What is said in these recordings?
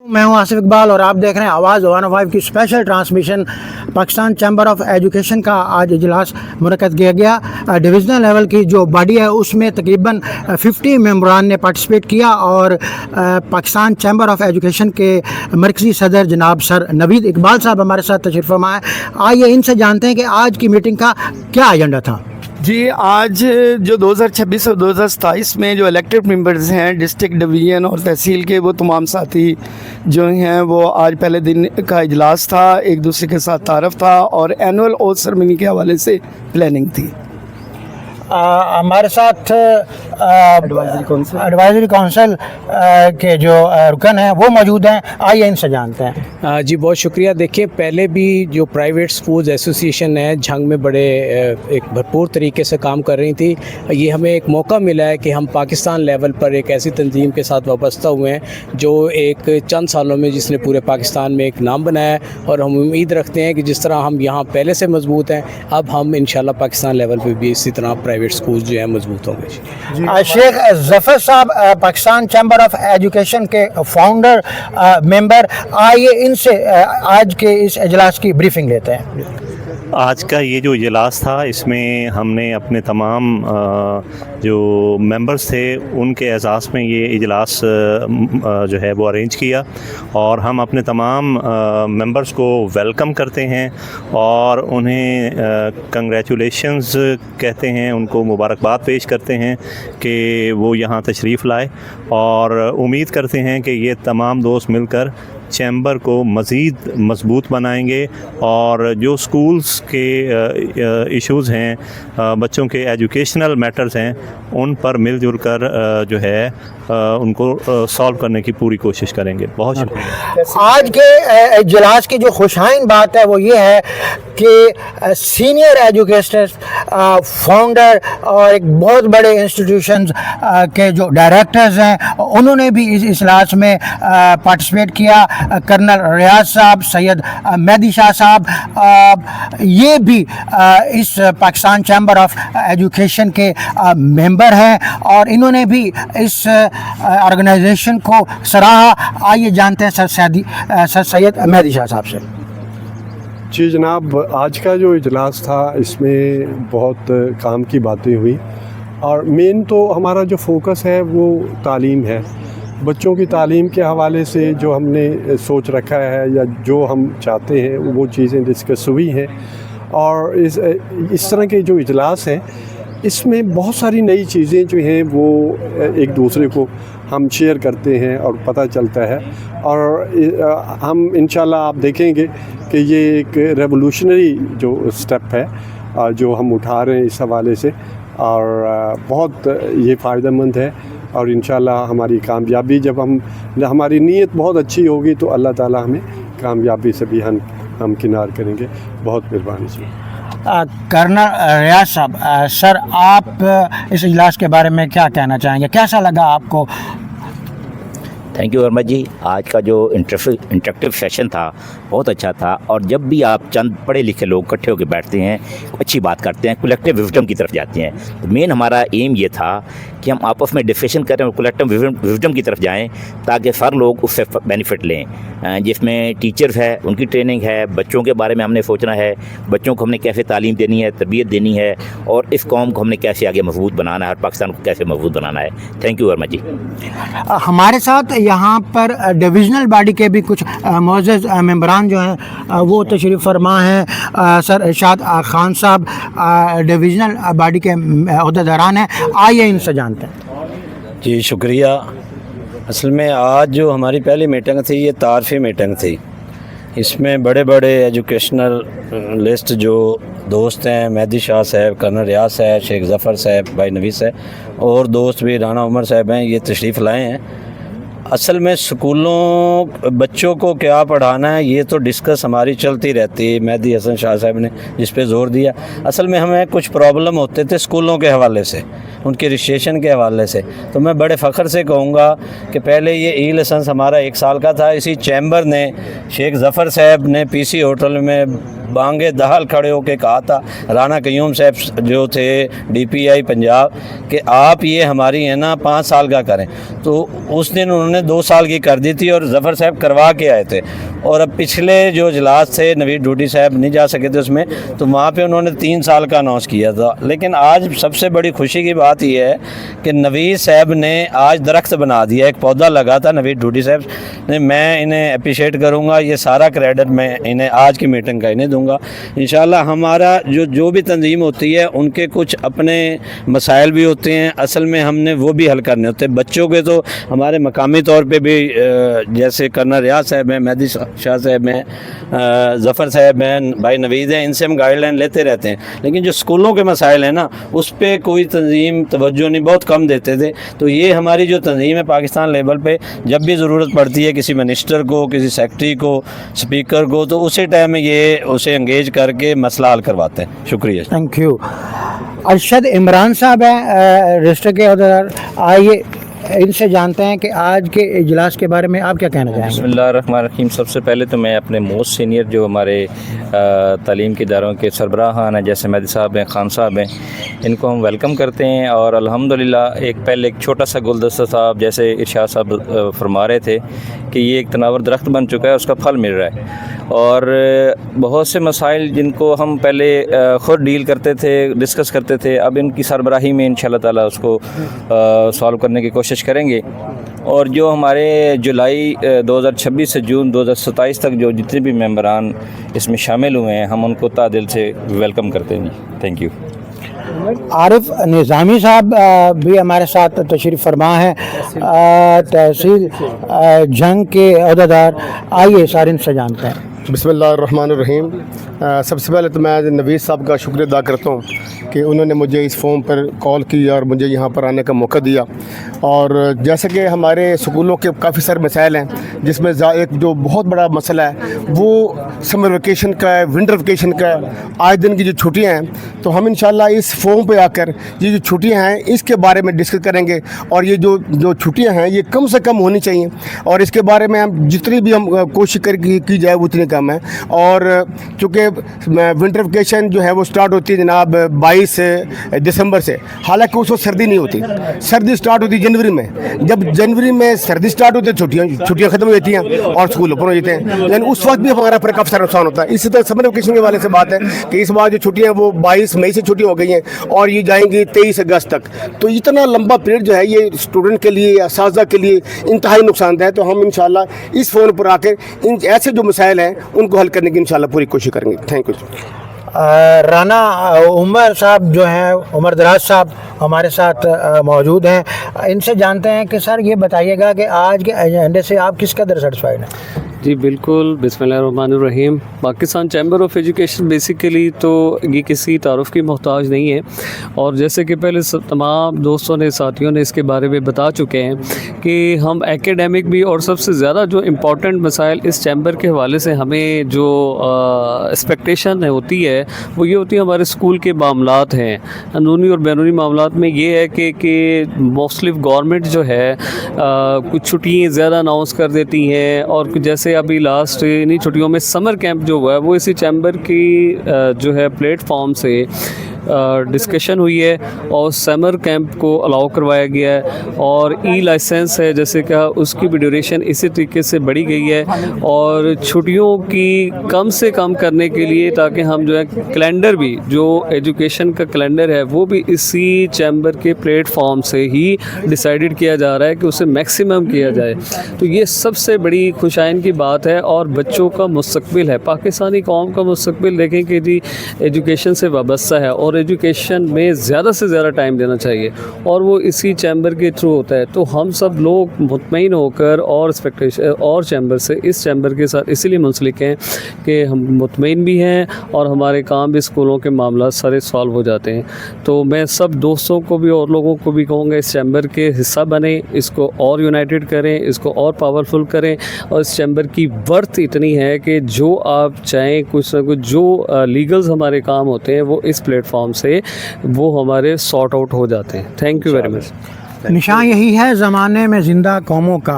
मैं हूं आसिफ इकबाल और आप देख रहे हैं आवाज़ 105 की special transmission. Pakistan chamber of education का आज इजलास मुनक़्क़द किया गया। डिवीज़नल लेवल की जो बॉडी है उसमें तकरीबन 50 मेंबरान ने पार्टिसिपेट किया और पाकिस्तान चैम्बर ऑफ एजुकेशन के मरकज़ी सदर जनाब सर नवीद इकबाल साहब हमारे साथ तशरीफ़ फरमा है। आइए इनसे जानते हैं कि आज की मीटिंग का क्या एजेंडा था। जी, आज जो 2026 और 2027 में जो इलेक्टेड मेंबर्स हैं डिस्ट्रिक्ट, डिवीज़न और तहसील के, वो तमाम साथी जो हैं वो आज पहले दिन का इजलास था, एक दूसरे के साथ तारफ़ था और एनुअल ओथ सेरेमनी के हवाले से प्लानिंग थी। हमारे साथ एडवाइजरी काउंसिल के जो रुकन हैं वो मौजूद हैं। आइए इनसे जानते हैं। जी बहुत शुक्रिया। देखिए, पहले भी जो प्राइवेट स्कूल्स एसोसिएशन है झंग में बड़े एक भरपूर तरीके से काम कर रही थी। ये हमें एक मौका मिला है कि हम पाकिस्तान लेवल पर एक ऐसी तंजीम के साथ वाबस्ता हुए हैं जो एक चंद सालों में जिसने पूरे पाकिस्तान में एक नाम बनाया है, और हम उम्मीद रखते हैं कि जिस तरह हम यहाँ पहले से मजबूत हैं, अब हम इंशाल्लाह पाकिस्तान लेवल पर भी इसी तरह प्राइवेट स्कूल जो है मजबूत होंगे। शेख ज़फ़र साहब पाकिस्तान चैम्बर ऑफ एजुकेशन के फाउंडर मेंबर, आइए इनसे आज के इस इजलास की ब्रीफिंग लेते हैं। आज का ये जो इजलास था इसमें हमने अपने तमाम जो मेंबर्स थे उनके एजाज़ में ये इजलास जो है वो अरेंज किया, और हम अपने तमाम मेंबर्स को वेलकम करते हैं और उन्हें कंग्रेचुलेशंस कहते हैं, उनको मुबारकबाद पेश करते हैं कि वो यहाँ तशरीफ़ लाए, और उम्मीद करते हैं कि ये तमाम दोस्त मिलकर चैम्बर को मज़ीद मज़बूत बनाएंगे और जो स्कूल्स के इश्यूज़ हैं, बच्चों के एजुकेशनल मैटर्स हैं, उन पर मिलजुल कर जो है उनको सॉल्व करने की पूरी कोशिश करेंगे। बहुत शुक्रिया। आज के इजलास की जो खुशहाइन बात है वो ये है कि सीनियर एजुकेटर्स, फाउंडर और एक बहुत बड़े इंस्टीट्यूशंस के जो डायरेक्टर्स हैं उन्होंने भी इस इजलास में पार्टिसिपेट किया। कर्नल रियाज साहब, सैयद मेहदी शाह साहब, ये भी इस पाकिस्तान चैम्बर ऑफ एजुकेशन के मेंबर हैं और इन्होंने भी इस ऑर्गेनाइजेशन को सराहा। आइए जानते हैं सर सैयद मेहदी शाह साहब से। जी जनाब, आज का जो इजलास था इसमें बहुत काम की बातें हुई, और मेन तो हमारा जो फोकस है वो तालीम है। बच्चों की तालीम के हवाले से जो हमने सोच रखा है या जो हम चाहते हैं वो चीज़ें डिस्कस हुई हैं, और इस तरह के जो इजलास हैं इसमें बहुत सारी नई चीज़ें जो हैं वो एक दूसरे को हम शेयर करते हैं और पता चलता है, और हम इंशाल्लाह आप देखेंगे कि ये एक रेवोल्यूशनरी जो स्टेप है जो हम उठा रहे हैं इस हवाले से, और बहुत ये फ़ायदेमंद है। और इंशाल्लाह हमारी कामयाबी, जब हमारी नीयत बहुत अच्छी होगी तो अल्लाह ताला हमें कामयाबी से भी हम किनार करेंगे। बहुत मेहरबानी जी। कर्नल रियाज साहब, सर आप इस इजलास के बारे में क्या कहना चाहेंगे, कैसा लगा आपको? थैंक यू वर्मा जी। आज का जो इंटरेक्टिव सेशन था बहुत अच्छा था, और जब भी आप चंद पढ़े लिखे लोग इकट्ठे होकर बैठते हैं, अच्छी बात करते हैं, कलेक्टिव विजडम की तरफ जाते हैं, तो मेन हमारा एम ये था कि हम आपस में डिस्कशन करें और कलेक्टिव विजडम की तरफ जाएं ताकि सारे लोग उससे बेनिफिट लें, जिसमें टीचर्स है उनकी ट्रेनिंग है, बच्चों के बारे में हमने सोचना है, बच्चों को हमने कैसे तालीम देनी है, तरबियत देनी है, और इस कौम को हमने कैसे आगे मजबूत बनाना है और पाकिस्तान को कैसे मजबूत बनाना है। थैंक यू वर्मा जी। हमारे साथ यहाँ पर डिविज़नल बॉडी के भी कुछ मोअज़्ज़ज़ मेंबरान जो हैं वो तशरीफ़ फरमा हैं। सर इरशाद खान साहब डिविज़नल बॉडी के ओहदेदारान हैं, आइए इनसे जानते हैं। जी शुक्रिया। असल में आज जो हमारी पहली मीटिंग थी ये तारफ़ी मीटिंग थी। इसमें बड़े बड़े एजुकेशनल लिस्ट जो दोस्त हैं, मेहदी शाह साहब, कर्नल रियाज साहब, शेख ज़फ़र साहब, भाई नवीद साहब, और दोस्त भी राना उमर साहब हैं, ये तशरीफ़ लाए हैं। असल में स्कूलों बच्चों को क्या पढ़ाना है ये तो डिस्कस हमारी चलती रहती है। मेहदी हसन शाह साहब ने जिस पे ज़ोर दिया, असल में हमें कुछ प्रॉब्लम होते थे स्कूलों के हवाले से, उनके रजिस्ट्रेशन के हवाले से। तो मैं बड़े फ़ख्र से कहूँगा कि पहले ये ई लाइसेंस हमारा 1 साल का था, इसी चैम्बर ने शेख ज़फ़र साहब ने पीसी होटल में बांगे दहाल खड़े होकर कहा था राना कयूम साहब जो थे DPI पंजाब कि आप ये हमारी है ना 5 साल का करें, तो उस दिन उन्होंने 2 साल की कर दी थी और ज़फ़र साहब करवा के आए थे। और अब पिछले जो इजलास थे नवीद ढूडी साहब नहीं जा सके थे उसमें, तो वहाँ पे उन्होंने 3 साल का अनाउंस किया था। लेकिन आज सबसे बड़ी खुशी की बात यह है कि नवीद साहब ने आज दरख्त बना दिया, एक पौधा लगा था नवीद ढूडी साहब ने। मैं इन्हें अप्रिशिएट करूँगा, ये सारा क्रेडिट मैं इन्हें आज की मीटिंग का इन्हें दूँगा। इंशाल्लाह हमारा जो भी तंजीम होती है उनके कुछ अपने मसाइल भी होते हैं, असल में हमने वो भी हल करने होते हैं। बच्चों के तो हमारे मकामी तौर पे भी जैसे कर्नल रियाज साहब हैं, मेहदी शाह साहब हैं, ज़फ़र साहब हैं, भाई नवीद हैं, इनसे हम गाइडलाइन लेते रहते हैं। लेकिन जो स्कूलों के मसाइल हैं ना, उस पर कोई तंजीम तवज्जो नहीं, बहुत कम देते थे। तो ये हमारी जो तंजीम है पाकिस्तान लेवल पे, जब भी ज़रूरत पड़ती है किसी मिनिस्टर को, किसी सेक्रेटरी को, स्पीकर को, तो उसी टाइम में ये उसे एंगेज करके मसला हल करवाते हैं। शुक्रिया। Thank you. अरशद इमरान साहब हैं रजिस्टर के अहदेदार, आइए इनसे जानते हैं कि आज के इजलास के बारे में आप क्या कहना चाहेंगे। बिस्मिल्लाहिर्रहमानिर्रहीम। सबसे पहले तो मैं अपने मोस्ट सीनियर जो हमारे तालीम के इदारों के सरबराहान हैं, जैसे मेहदी साहब हैं, खान साहब हैं, इनको हम वेलकम करते हैं। और अल्हम्दुलिल्लाह पहले एक छोटा सा गुलदस्ता साहब जैसे इरशाद साहब फरमा रहे थे कि ये एक तनावर दरख्त बन चुका है, उसका फल मिल रहा है। और बहुत से मसाइल जिनको हम पहले ख़ुद डील करते थे, डिस्कस करते थे, अब इनकी सरबराही में इंशाल्लाह ताला उसको सॉल्व करने की कोशिश करेंगे। और जो हमारे जुलाई 2026 से जून 2027 तक जो जितने भी मेंबरान इसमें शामिल हुए हैं, हम उनको तादिल से वेलकम करते हैं। Thank you. आरिफ निज़ामी साहब भी हमारे साथ तशरीफ़ फरमा है, तहसील जंग के अहदेदार। आइए सारे इनसे जानते हैं। बिस्मिल्लाहिर्रहमानिर्रहीम। सबसे पहले तो मैं नवीद साहब का शुक्रिया अदा करता हूँ कि उन्होंने मुझे इस फॉर्म पर कॉल की और मुझे यहाँ पर आने का मौका दिया। और जैसे कि हमारे स्कूलों के काफ़ी सारे मसाइल हैं, जिसमें एक जो बहुत बड़ा मसला है वो समर वेकेशन का है, विंटर वेकेशन का है, आज दिन की जो छुट्टियाँ हैं। तो हम इंशाल्लाह इस फॉर्म पे आकर ये जो छुट्टियाँ हैं इसके बारे में डिस्कस करेंगे। और ये जो छुट्टियाँ हैं ये कम से कम होनी चाहिए, और इसके बारे में हम जितनी भी हम कोशिश की जाए उतनी कम है। और चूँकि विंटर वेकेशन जो है वो स्टार्ट होती है जनाब 22 दिसंबर से, हालांकि उस वक्त सर्दी नहीं होती, सर्दी स्टार्ट होती है जनवरी में। जब जनवरी में सर्दी स्टार्ट होती है छुट्टियाँ ख़त्म हो जाती हैं और स्कूल ओपन हो जाते हैं, यानी उस वक्त भी हमारा पर काफ़ी सारा नुकसान होता है। इसी तरह समर वेकेशन के वाले से बात है कि इस बार जो छुट्टियाँ वो 22 मई से छुट्टी हो गई हैं और ये जाएंगी 23 अगस्त तक। तो इतना लंबा पीरियड जो है ये स्टूडेंट के लिए, असातिज़ा के लिए इंतहाई नुकसानदेह है। तो हम इंशाल्लाह इस फ़ोन पर आकर इन ऐसे जो मसाइल हैं उनको हल करने की इंशाल्लाह पूरी कोशिश करेंगे। Thank you. राना उमर साहब जो हैं, उमर दराज साहब हमारे साथ मौजूद हैं। इनसे जानते हैं कि सर ये बताइएगा कि आज के एजेंडे से आप किस कदर सेटिस्फाइड हैं। जी बिल्कुल। बिस्मिल्लाहिर्रहमानिर्रहीम। Pakistan chamber of education basically तो ये किसी तारुफ की मोहताज नहीं है, और जैसे कि पहले तमाम दोस्तों ने, साथियों ने इसके बारे में बता चुके हैं कि हम एकेडमिक भी, और सबसे ज़्यादा जो इम्पोर्टेंट मसाइल इस चैम्बर के हवाले से हमें जो एक्सपेक्टेशन होती है वो ये होती है हमारे स्कूल के मामलात हैं। अंदरूनी और बैरूनी मामलात में ये है कि मोस्टली गवर्नमेंट जो है कुछ छुट्टियाँ ज़्यादा अनाउंस कर देती हैं, और जैसे अभी लास्ट इन्हीं छुट्टियों में समर कैंप जो हुआ है वो इसी चैम्बर की जो है प्लेटफॉर्म से डिस्कशन हुई है और समर कैंप को अलाउ करवाया गया है। और ई लाइसेंस है जैसे कहा, उसकी भी ड्यूरेशन इसी तरीके से बढ़ी गई है, और छुट्टियों की कम से कम करने के लिए ताकि हम जो है कैलेंडर भी, जो एजुकेशन का कैलेंडर है वो भी इसी चैम्बर के प्लेटफॉर्म से ही डिसाइडेड किया जा रहा है कि उसे मैक्सिमम किया जाए। तो ये सबसे बड़ी खुशाइन की बात है, और बच्चों का मुस्तकबिल है, पाकिस्तानी कौम का मुस्तकबिल देखें कि जी एजुकेशन से वाबस्ता है, और एजुकेशन में ज़्यादा से ज़्यादा टाइम देना चाहिए, और वो इसी चैम्बर के थ्रू होता है। तो हम सब लोग मुतमईन होकर और एक्सपेक्टेशन और चैम्बर से, इस चैम्बर के साथ इसीलिए मुंसलिक हैं कि हम मुतमईन भी हैं और हमारे काम भी, स्कूलों के मामला सारे सॉल्व हो जाते हैं। तो मैं सब दोस्तों को भी और लोगों को भी कहूँगा इस चैम्बर के हिस्सा बने, इसको और यूनाइटेड करें, इसको और पावरफुल करें। और इस चैम्बर की वर्थ इतनी है कि जो आप चाहें कुछ ना कुछ जो लीगल्स हमारे काम होते हैं वो इस प्लेटफॉर्म से वो हमारे सॉर्ट आउट हो जाते हैं। Thank you very much. निशान यही है ज़माने में ज़िंदा कौमों का,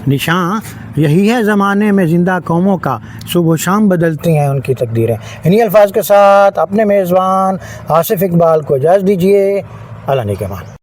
निशान یہی ہے زمانے میں زندہ قوموں کا، صبح و شام بدلتی ہیں ان کی تقدیریں۔ انہی الفاظ کے ساتھ اپنے میزبان آصف اقبال کو اجازت دیجیے، اللہ نگہبان۔